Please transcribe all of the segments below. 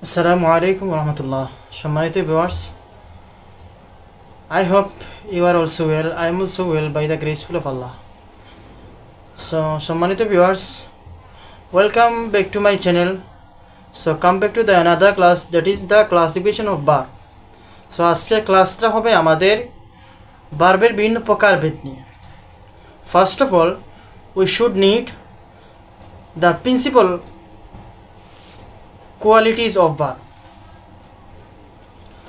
Assalamu alaikum warahmatullah. সম্মানিত viewers, I hope you are also well. I am also well by the graceful of Allah. So সম্মানিত viewers, welcome back to my channel. So come back to the another class, that is the classification of verb. So আজকে ক্লাসটা হবে আমাদের ভার্বের বিভিন্ন প্রকারভেদ নিয়ে। First of all, we should need the principal qualities of verb.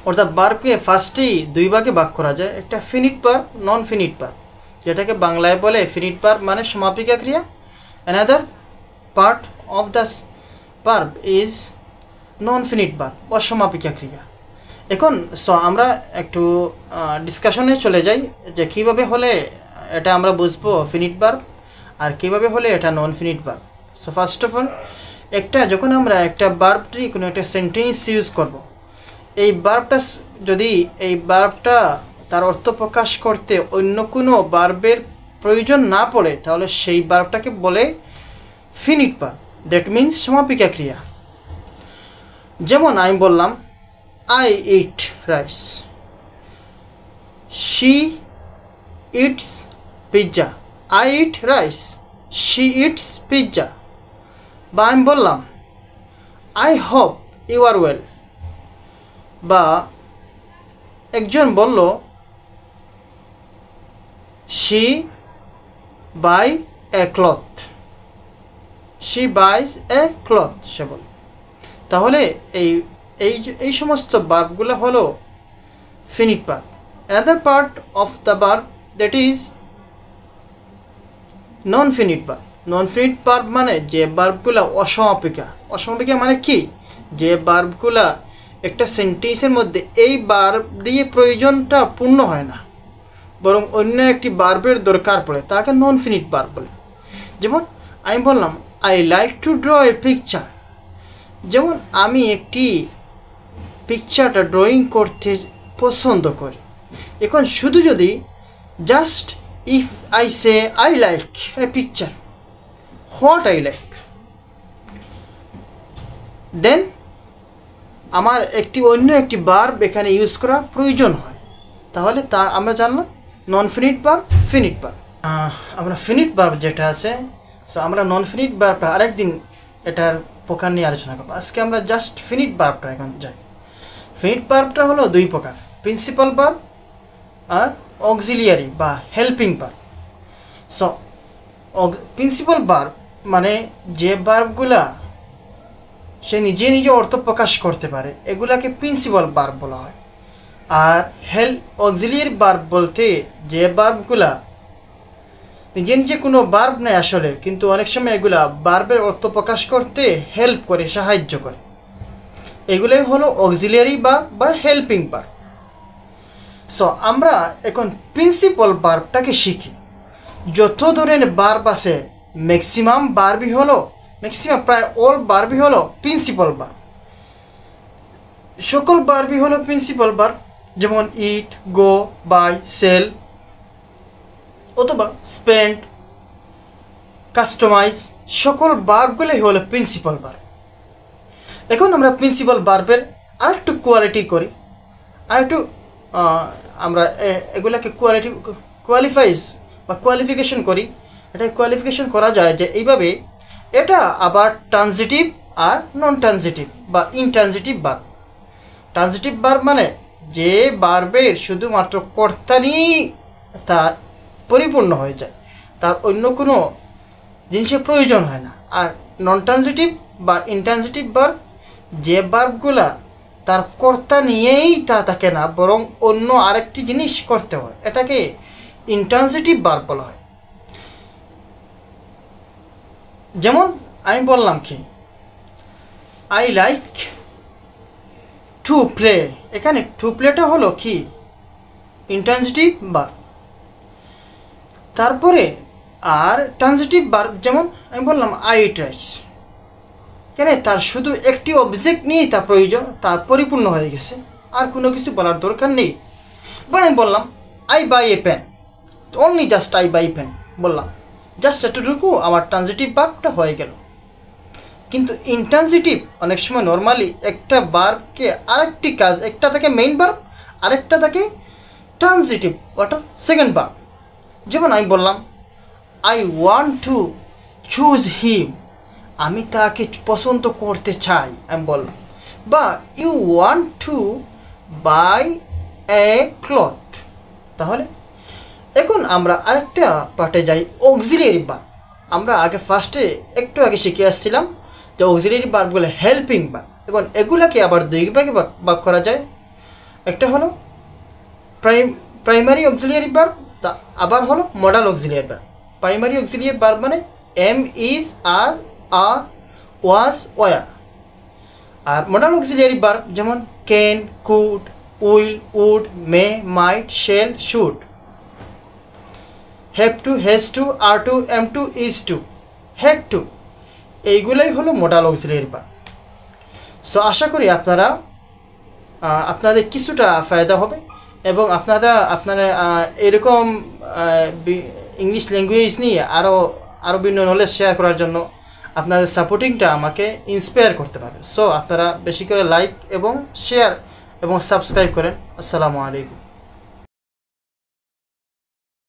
অর্থাৎ ভার্বকে ফার্স্টেই দুই ভাগে ভাগ করা যায়, একটা ফিনিট ভার্ব, নন ফিনিট ভার্ব, যেটাকে বাংলায় বলে ফিনিট ভার্ব মানে সমাপিকা ক্রিয়া। Another part of the verb is non finite verb, অসমাপিকা ক্রিয়া। এখন আমরা একটু ডিসকাশনে চলে যাই যে কীভাবে হলে এটা আমরা বুঝবো ফিনিট ভার্ব আর কীভাবে হলে এটা non finite verb. So first of all, যখন আমরা একটা ভার্বটি কোনো একটা সেন্টেন্স ইউজ করব, এই ভার্বটা যদি এই ভার্বটা তার অর্থ প্রকাশ করতে অন্য কোনো ভার্বের প্রয়োজন না পড়ে, তাহলে সেই ভার্বটাকে বলে ফিনিট ভার্ব, দ্যাট মিনস সমাপিকা ক্রিয়া। যেমন আমি বললাম I eat rice, she eats pizza. I eat rice, she eats pizza. বা আমি বললাম I hope you are well. বা একজন বলল she buy a cloth, she buys a cloth, সে বল। তাহলে এই সমস্ত ভার্বগুলো হলো finite verb. Another part of the verb that is non finite verb. Non finite verb মানে যে ভার্বগুলো অসমাপিকা। অসমাপিকা মানে কি? যে ভার্বগুলা একটা সেন্টেন্সের মধ্যে এই ভার্ব দিয়ে প্রয়োজনটা পূর্ণ হয় না, বরং অন্য একটি ভার্বের দরকার পড়ে, তাকে নন ফিনিট ভার্ব বলে। যেমন আমি বললাম I like to draw a picture. যেমন আমি একটি পিকচারটা ড্রয়িং করতে পছন্দ করি। এখন শুধু যদি just if I say I like a picture, what I like, then আমার অন্য একটি ভার্ব এখানে ইউজ করা প্রয়োজন হয়, তাহলে তা আমরা জানলাম নন ফিনিট ভার্ব, ফিনিট ভার্ব। আমরা ফিনিট ভার্ব যেটা আছে, সো আমরা নন ফিনিট ভার্বটা আরেকদিন এটার প্রকার নিয়ে আলোচনা করবো। আজকে আমরা জাস্ট ফিনিট ভার্বটা এখন যাই। ফিনিট ভার্বটা হলো দুই প্রকার, প্রিন্সিপাল ভার্ব আর অক্সিলিয়ারি বা helping verb. So principal verb মানে যে ভার্বগুলা সে নিজে নিজে অর্থ প্রকাশ করতে পারে, এগুলাকে প্রিন্সিপাল ভার্ব বলা হয়। আর অক্সিলিয়ারি ভার্ব বলতে যে ভার্বগুলা নিজে নিজে কোনো ভার্ব নেই আসলে, কিন্তু অনেক সময় এগুলা ভার্বের অর্থ প্রকাশ করতে হেল্প করে, সাহায্য করে, এগুলোই হলো অক্সিলিয়ারি ভার্ব বা হেল্পিং ভার্ব। সো আমরা এখন প্রিন্সিপাল ভার্বটাকে শিখি। যত ধরনের ভার্ব আছে ম্যাক্সিমাম প্রায় অল ভার্বই হলো প্রিন্সিপাল ভার্ব। সকল ভার্বই হলো প্রিন্সিপাল ভার্ব। যেমন ইট, গো, বাই, সেল, অথবা স্পেন্ড, কাস্টমাইজ, সকল ভার্বগুলোই হলো প্রিন্সিপাল ভার্ব। এখন আমরা প্রিন্সিপাল ভার্বের আরেকটু কোয়ালিটি করি, আমরা এগুলাকে কোয়ালিফিকেশন করি। এটা কোয়ালিফিকেশন করা যায় যে এইভাবে, এটা আবার ট্রানজিটিভ আর নন ট্রানজিটিভ বা ইনট্রানজিটিভ ভার্ব। ট্রানজিটিভ ভার্ব মানে যে ভার্বের শুধুমাত্র কর্তা নিয়েই তা পরিপূর্ণ হয়ে যায়, তার অন্য কোনো জিনিসের প্রয়োজন হয় না। আর নন ট্রানজিটিভ বা ইনট্রানজিটিভ ভার্ব, যে ভার্বগুলা তার কর্তা নিয়েই তা থাকে না, বরং অন্য আরেকটি জিনিস করতে হয়, এটাকে ইনট্রানজিটিভ ভার্ব বলা হয়। যেমন আমি বললাম কি আই লাইক টু প্লে, এখানে টু প্লেটা হলো কি ইনট্রানজিটিভ ভার্ব। তারপরে আর ট্রানজিটিভ ভার্ব, যেমন আমি বললাম আই ইট রাইস, কেন তার শুধু একটি অবজেক্ট নিয়েই তা প্রয়োজন, তা পরিপূর্ণ হয়ে গেছে, আর কোনো কিছু বলার দরকার নেই। বা আমি বললাম I buy a pen, only just I buy pen বললাম, জাস্ট এতটুকু আমার ট্রানজিটিভ ভার্বটা হয়ে গেল। কিন্তু ইন্ট্রানজিটিভ অনেক সময় নর্মালি একটা ভার্বকে আরেকটি কাজ, একটা থাকে মেইন ভার্ব, আরেকটা থাকে ট্রানজিটিভ অর্থাৎ সেকেন্ড ভার্ব। যেমন আমি বললাম I want to choose him, আমি তাকে পছন্দ করতে চাই, আমি বললাম। বা you want to buy a cloth. তাহলে এখন আমরা আরেকটা পার্টে যাই, অক্সিলিয়ারি ভার্ব। আমরা আগে ফার্স্টে একটু আগে শিখে আসছিলাম যে অক্সিলিয়ারি ভার্বগুলো হেল্পিং ভার্ব। এখন এগুলাকে আবার দুই ভাগে ভাগ করা যায়। একটা হলো প্রাইমারি অক্সিলিয়ারি ভার্ব, আবার হলো modal auxiliary verb. Primary auxiliary verb মানে am, is, are, was, were. আর মডাল অক্সিলিয়ারি ভার্ব যেমন can, could, will, would, may, might, shall, should. Have to, has to, are to, am to, is to, had to, এইগুলাই হলো modal auxiliary verb. So আশা করি আপনাদের কিছুটা ফায়দা হবে এবং আপনারা এরকম ইংলিশ ল্যাঙ্গুয়েজ নিয়ে আরও বিভিন্ন নলেজ শেয়ার করার জন্য আপনাদের সাপোর্টিংটা আমাকে ইন্সপায়ার করতে পারবে। সো আপনারা বেশি করে লাইক এবং শেয়ার এবং সাবস্ক্রাইব করেন। আসসালামু আলাইকুম।